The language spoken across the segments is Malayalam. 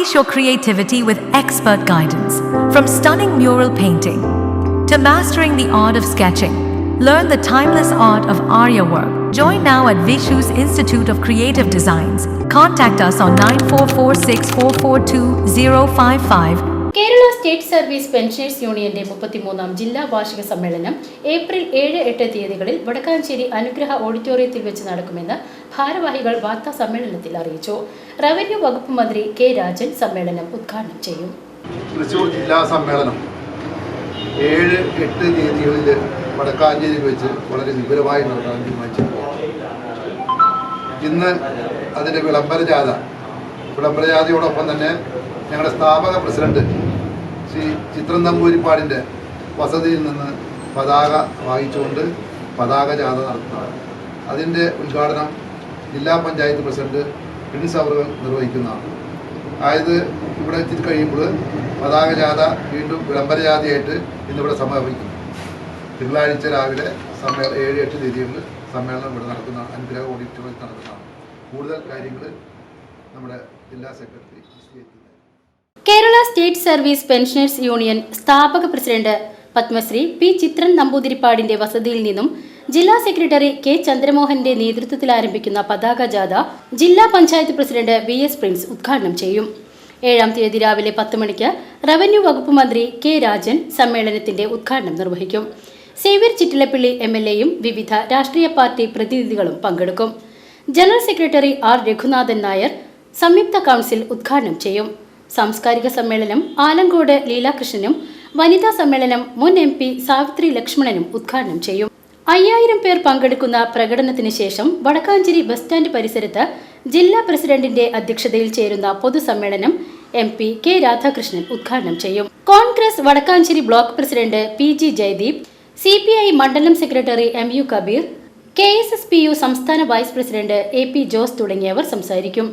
Unleash your creativity with expert guidance. From stunning mural painting to mastering the art of sketching, learn the timeless art of Arya work. Join now at Vishu's Institute of Creative Designs. Contact us on 9446442055. Kerala state service pensioners യൂണിയന്റെ 33-ാം ജില്ലാ വാർഷിക സമ്മേളനം ഏപ്രിൽ 7-8 തീയതികളിൽ വടക്കാഞ്ചേരി അനുഗ്രഹ ഓഡിറ്റോറിയത്തിൽ വെച്ച് നടക്കുമെന്ന് ഭാരവാഹികൾ വാർത്താ സമ്മേളനത്തിൽ അറിയിച്ചു. റവന്യൂ വകുപ്പ് മന്ത്രി കെ രാജൻ സമ്മേളനം ഉദ്ഘാടനം ചെയ്യും. തൃശൂർ ജില്ലാ സമ്മേളനം 7-8 തീയതികളിൽ വടക്കാഞ്ചേരിയിൽ വെച്ച് വളരെ വിപുലമായി നടത്താൻ തീരുമാനിച്ചു. ഇന്ന് അതിൻ്റെ വിളംബരജാഥയോടൊപ്പം തന്നെ ഞങ്ങളുടെ സ്ഥാപക പ്രസിഡന്റ് ശ്രീ ചിത്രം നമ്പൂതിരിപ്പാടിൻ്റെ വസതിയിൽ നിന്ന് പതാക വായിച്ചുകൊണ്ട് പതാക ജാഥ നടത്തുന്നതാണ്. അതിൻ്റെ ഉദ്ഘാടനം ജില്ലാ പഞ്ചായത്ത് പ്രസിഡന്റ് പ്രിൻസ് അവർ നിർവഹിക്കുന്നതാണ്. അതായത് ഇവിടെ എത്തിക്കഴിയുമ്പോൾ പതാക ജാഥ വീണ്ടും വിളംബരജാഥയായിട്ട് ഇന്നിവിടെ സമാപിക്കും. തിങ്കളാഴ്ച രാവിലെ 7-8 തീയതികളിൽ സമ്മേളനം ഇവിടെ നടക്കുന്ന അനുഗ്രഹ ഓഡിറ്റോറിയത്തിൽ നടക്കുന്നതാണ്. കൂടുതൽ കാര്യങ്ങൾ നമ്മുടെ ജില്ലാ secretary Kerala state service pensioners union സ്ഥാപക പ്രസിഡന്റ് പത്മശ്രീ പി ചിത്രൻ നമ്പൂതിരിപ്പാടിന്റെ വസതിയിൽ നിന്നും ജില്ലാ സെക്രട്ടറി കെ ചന്ദ്രമോഹന്റെ നേതൃത്വത്തിൽ ആരംഭിക്കുന്ന പതാക ജാഥ ജില്ലാ പഞ്ചായത്ത് പ്രസിഡന്റ് VS പ്രിൻസ് ഉദ്ഘാടനം ചെയ്യും. 7-ാം തീയതി രാവിലെ 10 മണിക്ക് റവന്യൂ വകുപ്പ് മന്ത്രി കെ രാജൻ സമ്മേളനത്തിന്റെ ഉദ്ഘാടനം നിർവഹിക്കും. സേവ്യർ ചിറ്റിലപ്പള്ളി MLAയും വിവിധ രാഷ്ട്രീയ പാർട്ടി പ്രതിനിധികളും പങ്കെടുക്കും. General secretary R Raghunathan Nair സംയുക്ത കൗൺസിൽ ഉദ്ഘാടനം ചെയ്യും. സാംസ്കാരിക സമ്മേളനം ആലങ്കോട് ലീലാകൃഷ്ണനും വനിതാ സമ്മേളനം മുൻ MP സാവിത്രി ലക്ഷ്മണനും ഉദ്ഘാടനം ചെയ്യും. 5000 പേർ പങ്കെടുക്കുന്ന പ്രകടനത്തിന് ശേഷം വടക്കാഞ്ചേരി ബസ് സ്റ്റാൻഡ് പരിസരത്ത് ജില്ലാ പ്രസിഡന്റിന്റെ അധ്യക്ഷതയിൽ ചേരുന്ന പൊതുസമ്മേളനം MP കെ രാധാകൃഷ്ണൻ ഉദ്ഘാടനം ചെയ്യും. Congress Vadakkanchery block president PG Jayadeep, CPI മണ്ഡലം സെക്രട്ടറി MU കബീർ, KSSPU സംസ്ഥാന വൈസ് പ്രസിഡന്റ് AP ജോസ് തുടങ്ങിയവർ സംസാരിക്കും.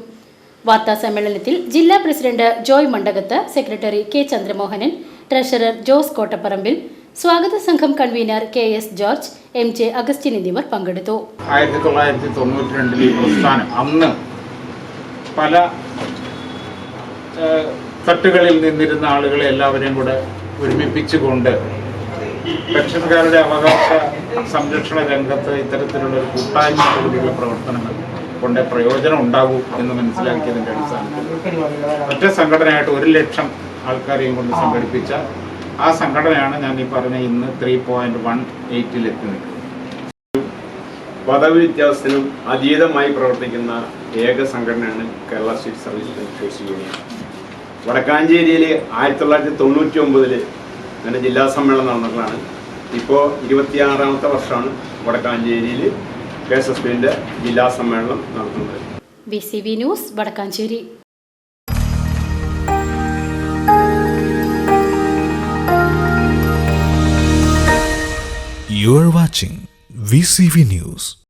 വാർത്താ സമ്മേളനത്തിൽ ജില്ലാ president Joy Mandakath, secretary K Chandramohanan, treasurer Jose Kottaparambil, സ്വാഗത സംഘം convener KS George, MJ Augustine എന്നിവർ പങ്കെടുത്തു. 1992 പ്രസ്ഥാനം അന്ന് പല തട്ടുകളിൽ നിന്നിരുന്ന ആളുകളെ എല്ലാവരെയും കൂടെ ഒരുമിപ്പിച്ചുകൊണ്ട് പെൻഷൻകാരുടെ അവകാശ സംരക്ഷണ രംഗത്ത് ഇത്തരത്തിലുള്ള ഒരു കൂട്ടായ്മ പോലുള്ള പ്രവർത്തനങ്ങൾ കൊണ്ട് പ്രയോജനം ഉണ്ടാകും എന്ന് മനസ്സിലാക്കിയതിൻ്റെ അടിസ്ഥാനത്തിൽ ഒറ്റ സംഘടനയായിട്ട് 1 ലക്ഷം ആൾക്കാരെയും കൊണ്ട് സംഘടിപ്പിച്ച ആ സംഘടനയാണ് ഞാൻ ഈ പറഞ്ഞ ഇന്ന് 3.18-ലെത്തി നിൽക്കുന്നത്. പദവി വ്യത്യാസത്തിനും അതീതമായി പ്രവർത്തിക്കുന്ന ഏക സംഘടനയാണ് Kerala state service pensioners union. വടക്കാഞ്ചേരിയിൽ 1999 അങ്ങനെ ജില്ലാ സമ്മേളനം നടന്നതാണ്. ഇപ്പോൾ 26-ാമത്തെ വർഷമാണ് വടക്കാഞ്ചേരിയിൽ KSSPന്റെ ജില്ലാ സമ്മേളനം നടത്തുന്നത്. VCV news Vadakkanchery. You are watching VCV News.